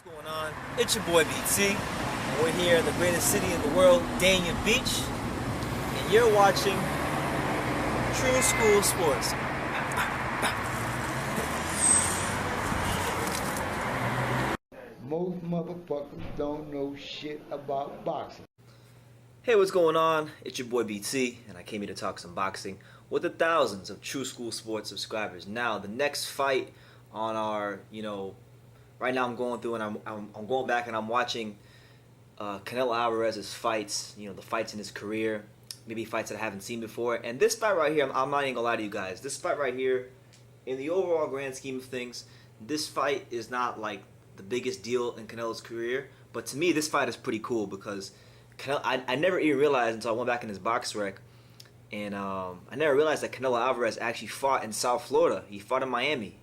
Going on? It's your boy BT, and we're here in the greatest city in the world, Dania Beach, and you're watching True School Sports. Most motherfuckers don't know shit about boxing. Hey, what's going on? It's your boy BT, and I came here to talk some boxing with the thousands of True School Sports subscribers. Now, the next fight on our, right now I'm going through and I'm going back and I'm watching Canelo Alvarez's fights, the fights in his career, maybe fights that I haven't seen before. And this fight right here, I'm not even gonna lie to you guys. This fight right here, in the overall grand scheme of things, this fight is not like the biggest deal in Canelo's career. But to me, this fight is pretty cool because Canelo, I never even realized until I went back in his box rec, and I never realized that Canelo Alvarez actually fought in South Florida. He fought in Miami.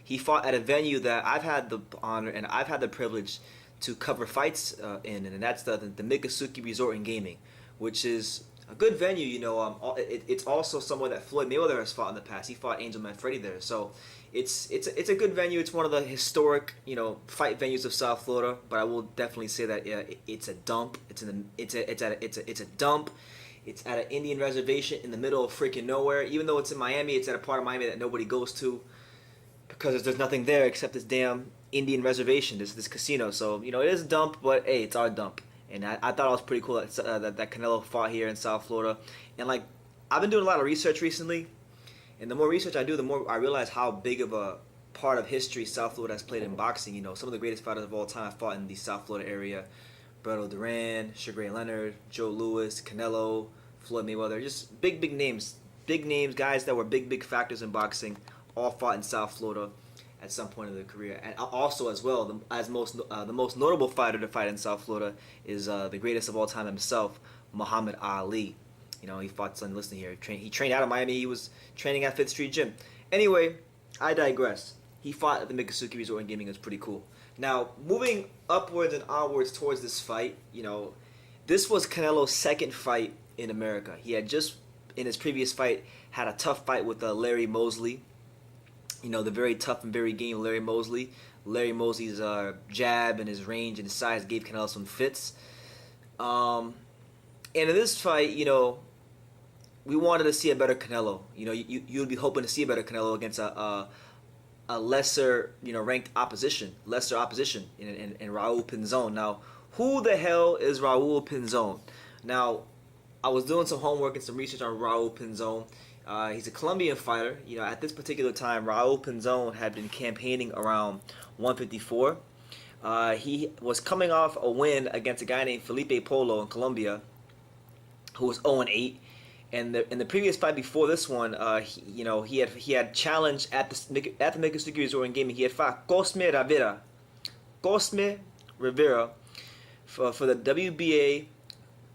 He fought at a venue that I've had the honor and I've had the privilege to cover fights in, and that's the Miccosukee Resort and Gaming, which is a good venue. It's also somewhere that Floyd Mayweather has fought in the past. He fought Angel Manfredi there, so it's a good venue. It's one of the historic fight venues of South Florida. But I will definitely say that it's a dump. It's a dump. It's at an Indian reservation in the middle of freaking nowhere. Even though it's in Miami, it's at a part of Miami that nobody goes to because there's nothing there except this damn Indian reservation, this casino. So it is a dump, but hey, it's our dump. And I thought it was pretty cool that Canelo fought here in South Florida. And I've been doing a lot of research recently, and the more research I do, the more I realize how big of a part of history South Florida has played in boxing. Some of the greatest fighters of all time have fought in the South Florida area. Berto Duran, Sugar Ray Leonard, Joe Louis, Canelo, Floyd Mayweather, just big names, guys that were big factors in boxing, all fought in South Florida at some point in their career. And also as well, the most notable fighter to fight in South Florida is the greatest of all time himself, Muhammad Ali. He fought, listen here, he trained out of Miami. He was training at Fifth Street Gym. Anyway, I digress. He fought at the Miccosukee Resort and Gaming. It was pretty cool. Now, moving upwards and onwards towards this fight, this was Canelo's second fight in America. He had just, in his previous fight, had a tough fight with Larry Mosley. The very tough and very game Larry Mosley. Larry Mosley's jab and his range and his size gave Canelo some fits. And in this fight, we wanted to see a better Canelo. You'd be hoping to see a better Canelo against a lesser, ranked opposition, lesser opposition in Raul Pinzon. Now, who the hell is Raul Pinzon? Now, I was doing some homework and some research on Raul Pinzon. He's a Colombian fighter. At this particular time, Raul Pinzon had been campaigning around 154. He was coming off a win against a guy named Felipe Polo in Colombia, who was 0-8. And in the previous fight before this one, he had challenged at the Miccosukee Resort and Gaming. He had fought Cosme Rivera for the WBA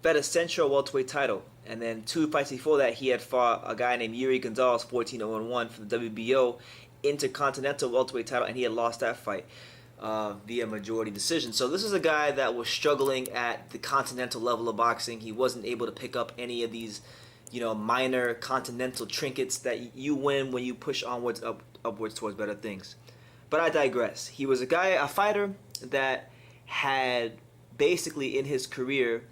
Fed Central welterweight title. And then 2 fights before that, he had fought a guy named Yuri Gonzalez, 14-0-1 for the WBO Intercontinental welterweight title, and he had lost that fight via majority decision. So this is a guy that was struggling at the continental level of boxing. He wasn't able to pick up any of these, minor continental trinkets that you win when you push onwards, upwards towards better things. But I digress. He was a fighter that had basically in his career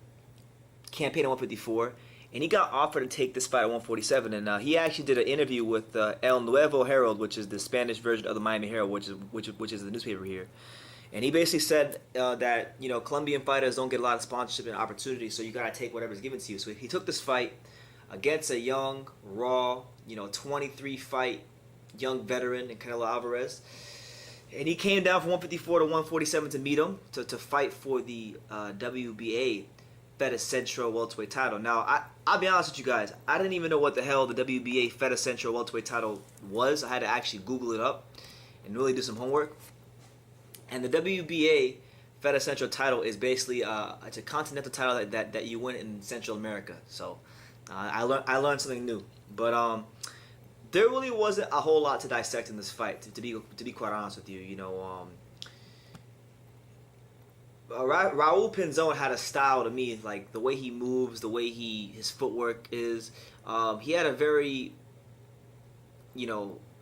campaigned at 154. And he got offered to take this fight at 147, and he actually did an interview with El Nuevo Herald, which is the Spanish version of the Miami Herald, which is the newspaper here. And he basically said that Colombian fighters don't get a lot of sponsorship and opportunity, so you gotta take whatever's given to you. So he took this fight against a young, raw, 23 fight young veteran in Canelo Alvarez, and he came down from 154 to 147 to meet him to fight for the WBA Fed Central welterweight title. Now, I'll be honest with you guys. I didn't even know what the hell the WBA Fed Central welterweight title was. I had to actually Google it up and really do some homework. And the WBA Fed Central title is basically it's a continental title that you win in Central America. So I learned something new. But there really wasn't a whole lot to dissect in this fight. To be quite honest with you, Raul Pinzon had a style to me, like the way he moves, the way his footwork is. He had a very,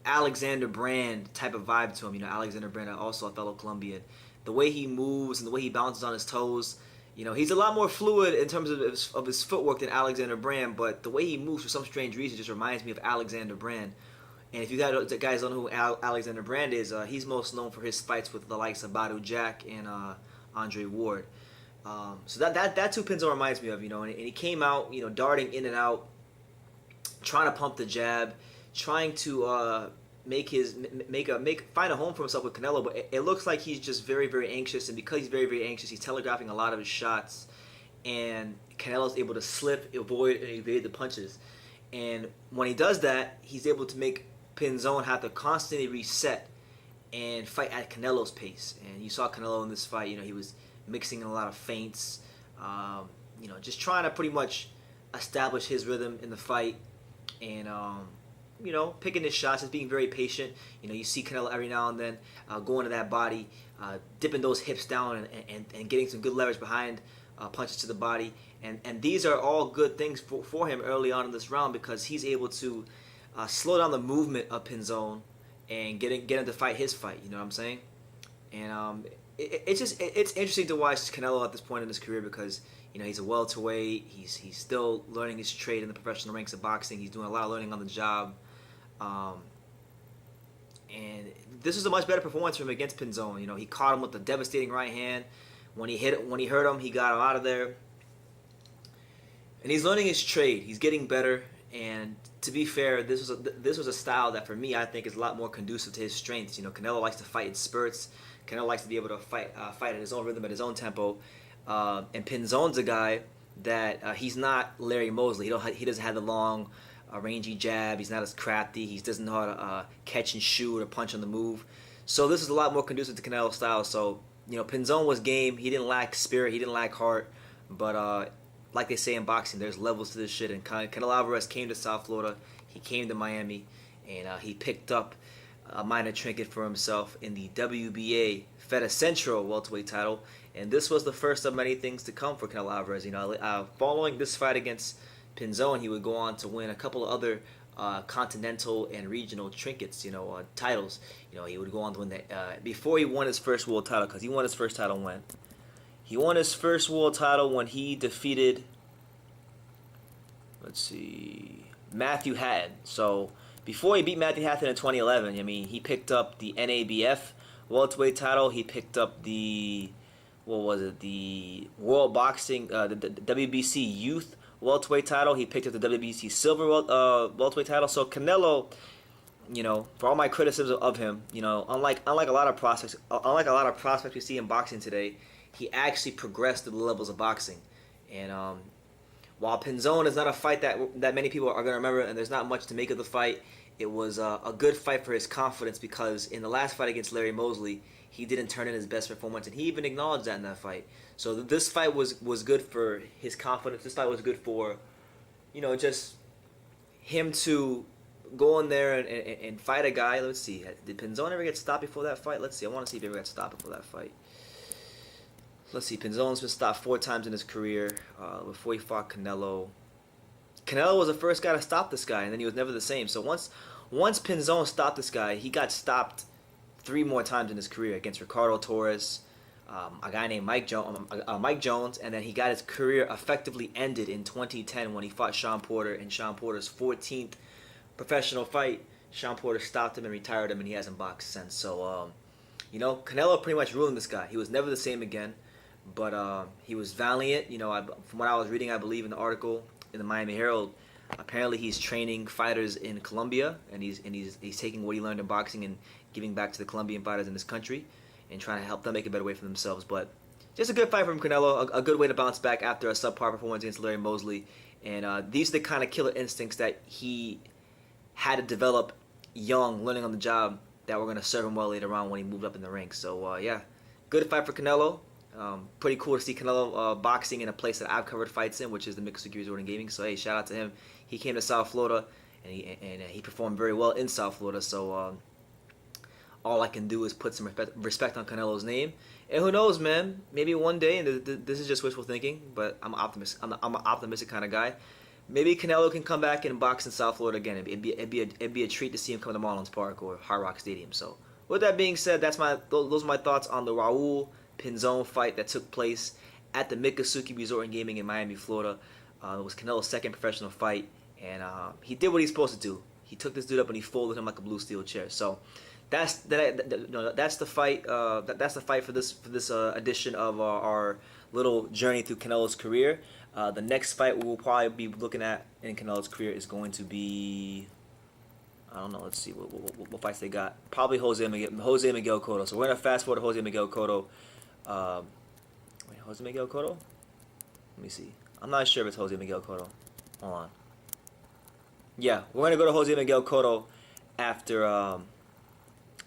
Alexander Brand type of vibe to him. Alexander Brand, also a fellow Colombian. The way he moves and the way he bounces on his toes, he's a lot more fluid in terms of his footwork than Alexander Brand, but the way he moves for some strange reason just reminds me of Alexander Brand. And if you guys don't know who Alexander Brand is, he's most known for his fights with the likes of Badu Jack and Andre Ward. So that's who Pinzon reminds me of, and he came out, darting in and out, trying to pump the jab, trying to find a home for himself with Canelo, but it looks like he's just very, very anxious, and because he's very, very anxious, he's telegraphing a lot of his shots, and Canelo's able to slip, avoid, and evade the punches. And when he does that, he's able to make Pinzon have to constantly reset and fight at Canelo's pace. And you saw Canelo in this fight, he was mixing in a lot of feints, just trying to pretty much establish his rhythm in the fight, and picking his shots, just being very patient. You see Canelo every now and then going to that body, dipping those hips down and getting some good leverage behind punches to the body. And these are all good things for him early on in this round, because he's able to slow down the movement of Pinzon and get him to fight his fight. You know what I'm saying? And it's interesting to watch Canelo at this point in his career, because he's a welterweight. He's still learning his trade in the professional ranks of boxing. He's doing a lot of learning on the job. And this was a much better performance from him against Pinzon. He caught him with a devastating right hand. When he hurt him, he got him out of there. And he's learning his trade. He's getting better. And to be fair, this was a style that, for me, I think is a lot more conducive to his strengths. Canelo likes to fight in spurts. Canelo likes to be able to fight at his own rhythm, at his own tempo. And Pinzon's a guy that he's not Larry Mosley. He doesn't have the long, rangy jab. He's not as crafty. He doesn't know how to catch and shoot or punch on the move. So this is a lot more conducive to Canelo's style. So Pinzon was game. He didn't lack spirit. He didn't lack heart. But like they say in boxing, there's levels to this shit. And Canelo Alvarez came to South Florida. He came to Miami, and he picked up a minor trinket for himself in the WBA Feta Centro welterweight title. And this was the first of many things to come for Canelo Alvarez. Following this fight against Pinzon, he would go on to win a couple of other continental and regional trinkets, titles. He would go on to win that before he won his first world title, because he won his first title when? He won his first world title when he defeated, Matthew Hatton. So before he beat Matthew Hatton in 2011, he picked up the NABF welterweight title. He picked up the World Boxing, the WBC Youth welterweight title. He picked up the WBC Silver welterweight title. So Canelo, for all my criticism of him, unlike a lot of prospects we see in boxing today, he actually progressed to the levels of boxing. And while Pinzon is not a fight that many people are going to remember, and there's not much to make of the fight, it was a good fight for his confidence, because in the last fight against Larry Mosley, he didn't turn in his best performance, and he even acknowledged that in that fight. So this fight was good for his confidence. This fight was good for, just him to go in there and fight a guy. Let's see, did Pinzon ever get stopped before that fight? Let's see, I want to see if he ever got stopped before that fight. Let's see, Pinzon's been stopped 4 times in his career before he fought Canelo. Canelo was the first guy to stop this guy, and then he was never the same. So once Pinzon stopped this guy, he got stopped 3 more times in his career, against Ricardo Torres, a guy named Mike Jones, and then he got his career effectively ended in 2010 when he fought Sean Porter in Sean Porter's 14th professional fight. Sean Porter stopped him and retired him, and he hasn't boxed since. So, Canelo pretty much ruined this guy. He was never the same again, but he was valiant. From what I was reading, I believe in the article in the Miami Herald, apparently he's training fighters in Colombia, and he's taking what he learned in boxing and giving back to the Colombian fighters in this country, and trying to help them make a better way for themselves. But just a good fight from Canelo, a good way to bounce back after a subpar performance against Larry Mosley. And these are the kind of killer instincts that he had to develop young, learning on the job, that were going to serve him well later on when he moved up in the ranks. So, good fight for Canelo. Pretty cool to see Canelo boxing in a place that I've covered fights in, which is the Mixed Security Resort and Gaming. So, hey, shout out to him. He came to South Florida, and he performed very well in South Florida. So, all I can do is put some respect on Canelo's name. And who knows, man? Maybe one day, and this is just wishful thinking, but I'm an optimistic kind of guy. maybe Canelo can come back and box in South Florida again. It'd be a treat to see him come to Marlins Park or Hard Rock Stadium. So, with that being said, those are my thoughts on the Raul Pinzon fight that took place at the Miccosukee Resort and Gaming in Miami, Florida. It was Canelo's second professional fight, and he did what he's supposed to do. He took this dude up and he folded him like a blue steel chair. So, that's the fight. That's the fight for this edition of our little journey through Canelo's career. The next fight we will probably be looking at in Canelo's career is going to be, I don't know. Let's see what fights they got. Probably Jose Miguel Cotto. So we're gonna fast forward to Jose Miguel Cotto. Jose Miguel Cotto. Let me see. I'm not sure if it's Jose Miguel Cotto. Hold on. Yeah, we're gonna go to Jose Miguel Cotto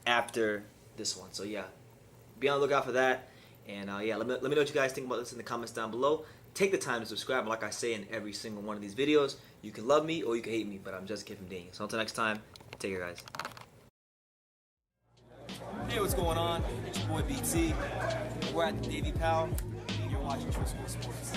after this one. So yeah, be on the lookout for that. And yeah, let me know what you guys think about this in the comments down below. Take the time to subscribe. Like I say in every single one of these videos, you can love me or you can hate me, but I'm just Kid from Daniel. So until next time, take care, guys. Hey, what's going on? It's your boy BT. We're at the Davy Powell, and you're watching True School Sports.